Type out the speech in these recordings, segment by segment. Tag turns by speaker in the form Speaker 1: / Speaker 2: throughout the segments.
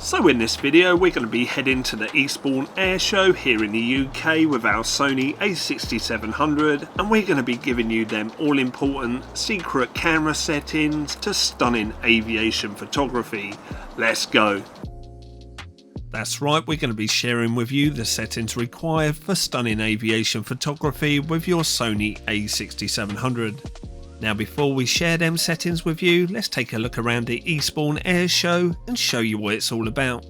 Speaker 1: So in this video we're going to be heading to the Eastbourne Airshow here in the UK with our Sony A6700, and we're going to be giving you them all important secret camera settings to stunning aviation photography. Let's go! That's right, we're going to be sharing with you the settings required for stunning aviation photography with your Sony A6700. Now before we share them settings with you, let's take a look around the Eastbourne Airshow and show you what it's all about.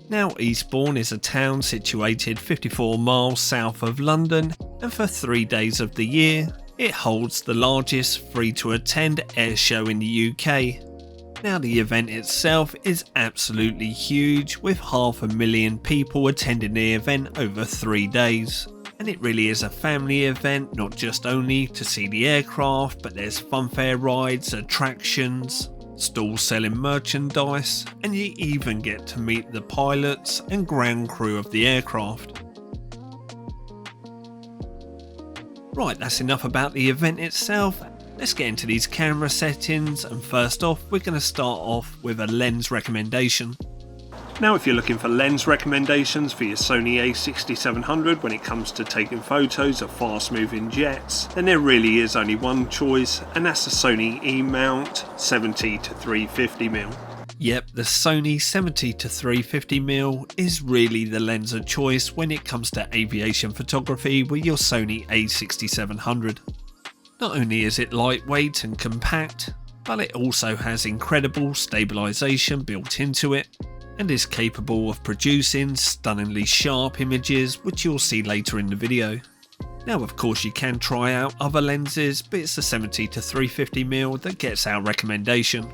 Speaker 1: Now Eastbourne is a town situated 54 miles south of London, and for 3 days of the year it holds the largest free to attend airshow in the UK. Now the event itself is absolutely huge, with 500,000 people attending the event over 3 days. And it really is a family event, not just only to see the aircraft, but there's funfair rides, attractions, stalls selling merchandise, and you even get to meet the pilots and ground crew of the aircraft. Right, that's enough about the event itself. Let's get into these camera settings, and first off we're going to start off with a lens recommendation. Now if you're looking for lens recommendations for your Sony A6700 when it comes to taking photos of fast moving jets, then there really is only one choice, and that's the Sony E-mount 70-350mm. Yep, the Sony 70-350mm is really the lens of choice when it comes to aviation photography with your Sony A6700. Not only is it lightweight and compact, but it also has incredible stabilisation built into it, and is capable of producing stunningly sharp images, which you'll see later in the video. Now of course you can try out other lenses, but it's the 70-350mm that gets our recommendation.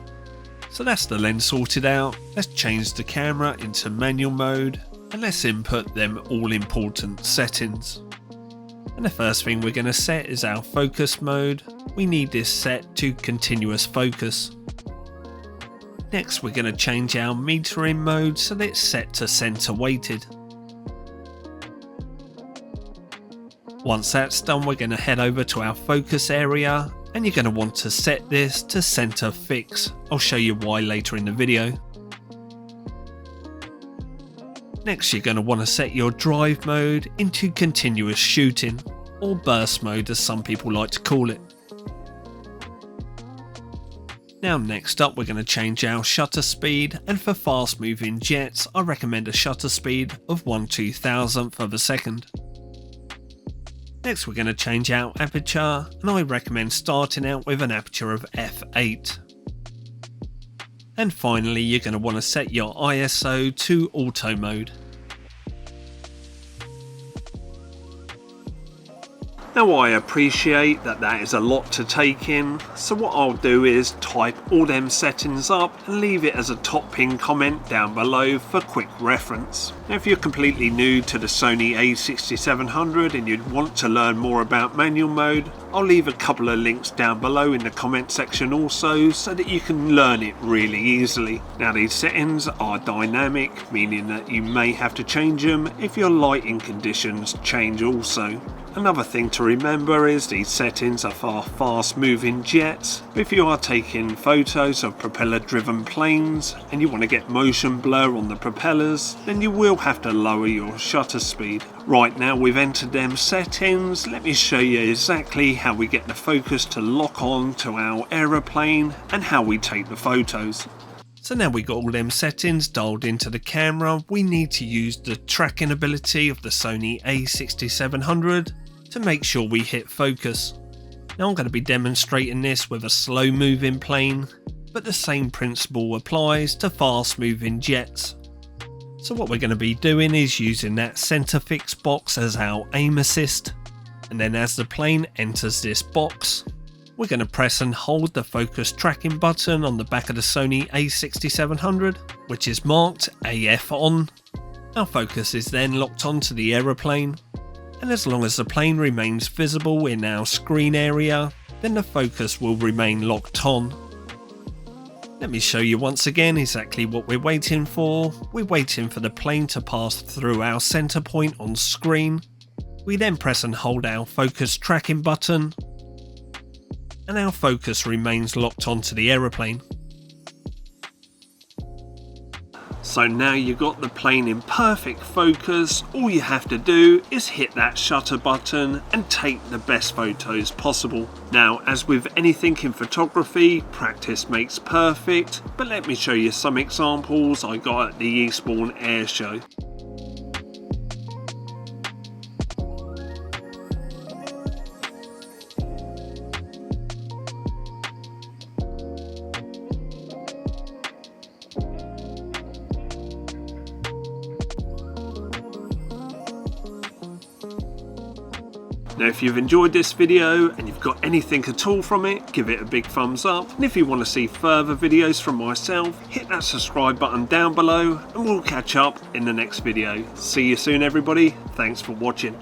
Speaker 1: So that's the lens sorted out. Let's change the camera into manual mode and let's input them all important settings. And the first thing we're going to set is our focus mode. We need this set to continuous focus. Next we're going to change our metering mode so that it's set to center weighted. Once that's done, we're going to head over to our focus area, and you're going to want to set this to center fix. I'll show you why later in the video. Next you're going to want to set your drive mode into continuous shooting, or burst mode as some people like to call it. Now next up we're going to change our shutter speed, and for fast moving jets I recommend a shutter speed of 1/2000th of a second. Next we're going to change our aperture, and I recommend starting out with an aperture of f8. And finally you're going to want to set your ISO to auto mode. Now I appreciate that is a lot to take in, so what I'll do is type all them settings up and leave it as a top pin comment down below for quick reference. Now if you're completely new to the Sony A6700 and you'd want to learn more about manual mode, I'll leave a couple of links down below in the comment section also, so that you can learn it really easily. Now these settings are dynamic, meaning that you may have to change them if your lighting conditions change also. Another thing to remember is these settings are for fast moving jets. If you are taking photos of propeller driven planes and you want to get motion blur on the propellers, then you will have to lower your shutter speed. Right, now we've entered them settings, let me show you exactly how we get the focus to lock on to our aeroplane and how we take the photos. So now we've got all them settings dialed into the camera, we need to use the tracking ability of the Sony A6700 to make sure we hit focus. Now I'm going to be demonstrating this with a slow moving plane, but the same principle applies to fast moving jets. So what we're going to be doing is using that center fix box as our aim assist, and then as the plane enters this box, we're going to press and hold the focus tracking button on the back of the Sony A6700, which is marked AF on. Our focus is then locked onto the aeroplane, and as long as the plane remains visible in our screen area, then the focus will remain locked on. Let me show you once again exactly what we're waiting for. We're waiting for the plane to pass through our center point on screen. We then press and hold our focus tracking button, and our focus remains locked onto the aeroplane. So now you've got the plane in perfect focus, all you have to do is hit that shutter button and take the best photos possible. Now, as with anything in photography, practice makes perfect, but let me show you some examples I got at the Eastbourne Airshow. Now if you've enjoyed this video and you've got anything at all from it, give it a big thumbs up, and if you want to see further videos from myself, hit that subscribe button down below and we'll catch up in the next video. See you soon everybody, thanks for watching.